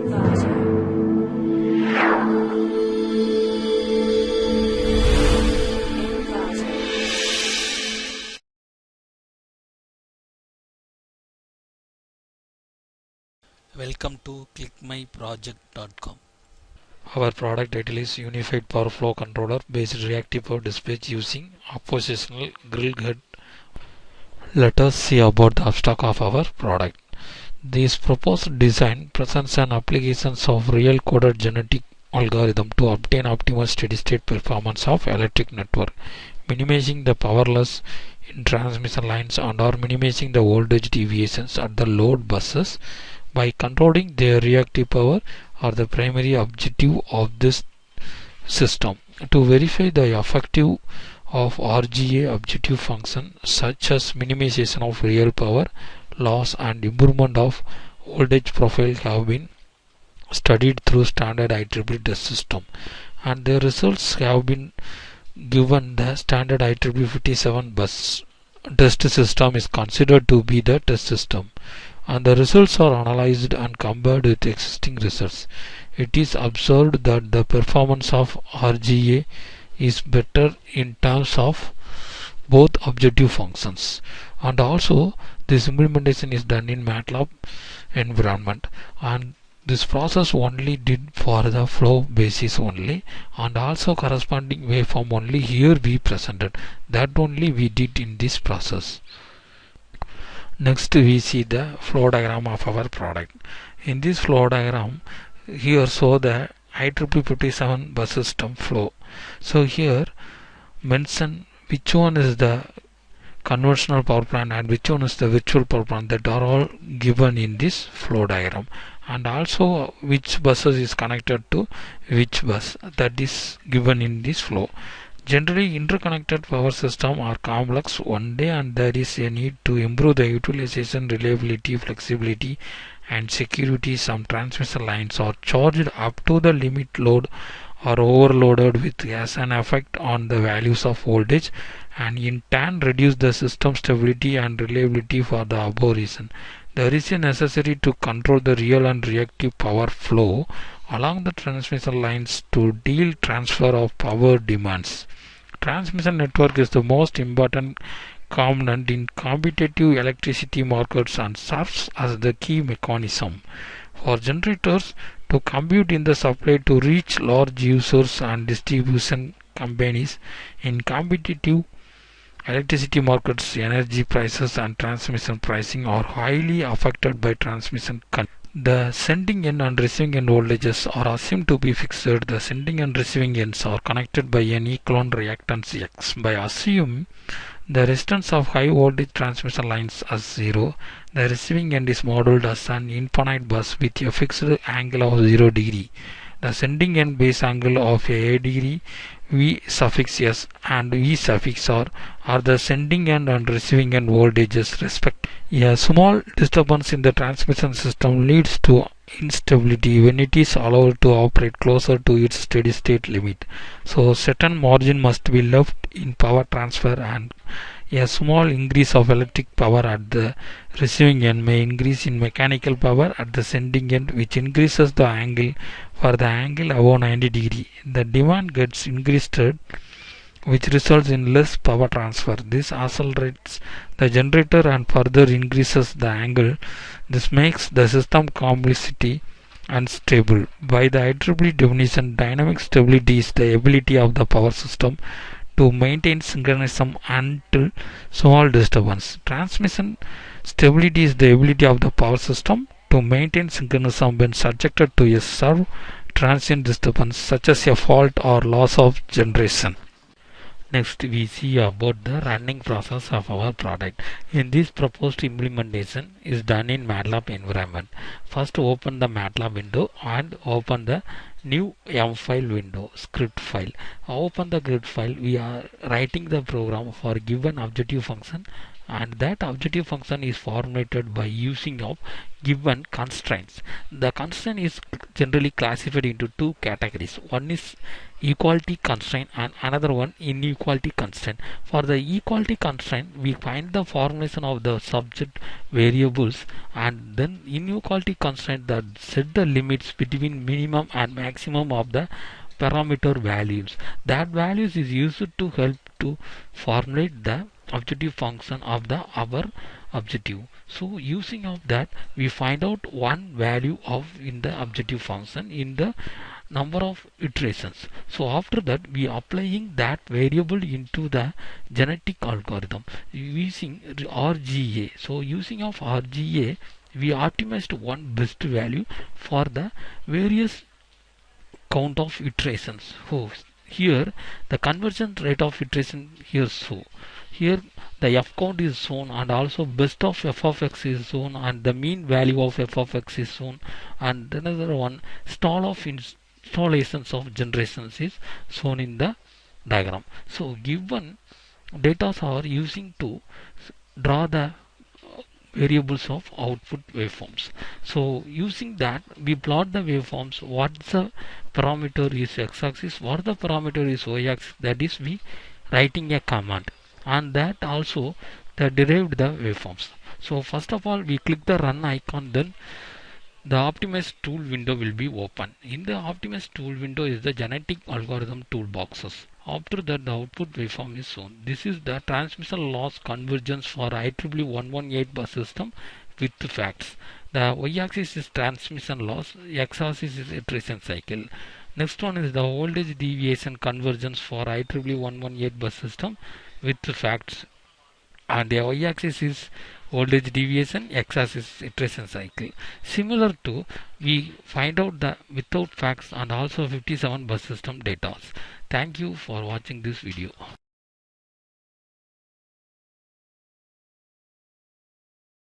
Welcome to clickmyproject.com. Our product title is Unified Power Flow Controller based reactive power dispatch using oppositional grill head. Let us see about the abstract of our product. This proposed design presents an applications of real coded genetic algorithm to obtain optimal steady state performance of electric network, minimizing the power loss in transmission lines and or minimizing the voltage deviations at the load buses by controlling their reactive power are the primary objective of this system. To verify the effective of RGA objective function such as minimization of real power loss and improvement of voltage profile have been studied through standard IEEE test system, and their results have been given. The standard IEEE 57 bus test system is considered to be the test system, and the results are analyzed and compared with existing results. It is observed that the performance of RGA is better in terms of both objective functions, and also this implementation is done in MATLAB environment, and this process only did for the flow basis only, and also corresponding waveform only here we presented, that only we did in this process. Next we see the flow diagram of our product. In this flow diagram here show the IEEE 57 bus system flow. So here mention which one is the conventional power plant and which one is the virtual power plant, that are all given in this flow diagram, and also which buses is connected to which bus, that is given in this flow. Generally, interconnected power systems are complex one day, and there is a need to improve the utilization, reliability, flexibility, and security. Some transmission lines are charged up to the limit load or overloaded, with as an effect on the values of voltage, and in turn reduce the system stability and reliability. For the above reason, there is a necessary to control the real and reactive power flow along the transmission lines to deal transfer of power demands. Transmission network is the most important component in competitive electricity markets and serves as the key mechanism for generators to compute in the supply to reach large users and distribution companies. In competitive electricity markets, energy prices and transmission pricing are highly affected by transmission conditions. The sending end and receiving end voltages are assumed to be fixed. The sending and receiving ends are connected by an equivalent reactance X. By assuming the resistance of high voltage transmission lines as 0, the receiving end is modeled as an infinite bus with a fixed angle of 0 degree. The sending end base angle of a degree, V suffix S and V suffix R are the sending end and receiving end voltages respectively. A small disturbance in the transmission system leads to instability when it is allowed to operate closer to its steady state limit. So certain margin must be left in power transfer, and a small increase of electric power at the receiving end may increase in mechanical power at the sending end, which increases the angle. For the angle above 90 degree, the demand gets increased, which results in less power transfer. This accelerates the generator and further increases the angle. This makes the system complexity unstable. By the IEEE definition, dynamic stability is the ability of the power system to maintain synchronism until small disturbance. Transmission stability is the ability of the power system to maintain synchronism when subjected to a sharp transient disturbance such as a fault or loss of generation. Next we see about the running process of our product. In this proposed implementation is done in MATLAB environment. First open the MATLAB window and open the new M file window, script file. Open the script file. We are writing the program for given objective function and that objective function is formulated by using of given constraints. The constraint is generally classified into two categories. One is equality constraint and another one inequality constraint. For the equality constraint, we find the formulation of the subject variables, and then inequality constraint that set the limits between minimum and maximum of the parameter values. That values is used to help to formulate the objective function of the our objective. So using of that, we find out one value of in the objective function in the number of iterations. So after that, we applying that variable into the genetic algorithm using RGA. So using of RGA, we optimized one best value for the various count of iterations. So here the conversion rate of iteration here, so here the f count is shown, and also best of f of x is shown, and the mean value of f of x is shown, and another one stall of installations of generations is shown in the diagram. So given data are using to draw the variables of output waveforms. So using that, we plot the waveforms. What the parameter is x-axis, what the parameter is y-axis. That is, we writing a command, and that also the derived the waveforms. So first of all, we click the run icon, then the optimize tool window will be open. In the optimize tool window is the genetic algorithm toolboxes. After that, the output waveform is shown. This is the transmission loss convergence for IEEE 118 bus system with facts. The y-axis is transmission loss, x-axis is iteration cycle. Next one is the voltage deviation convergence for IEEE 118 bus system with facts, and the y-axis is voltage deviation, x-axis iteration cycle. Similar to, we find out the without facts and also 57 bus system data. Thank you for watching this video.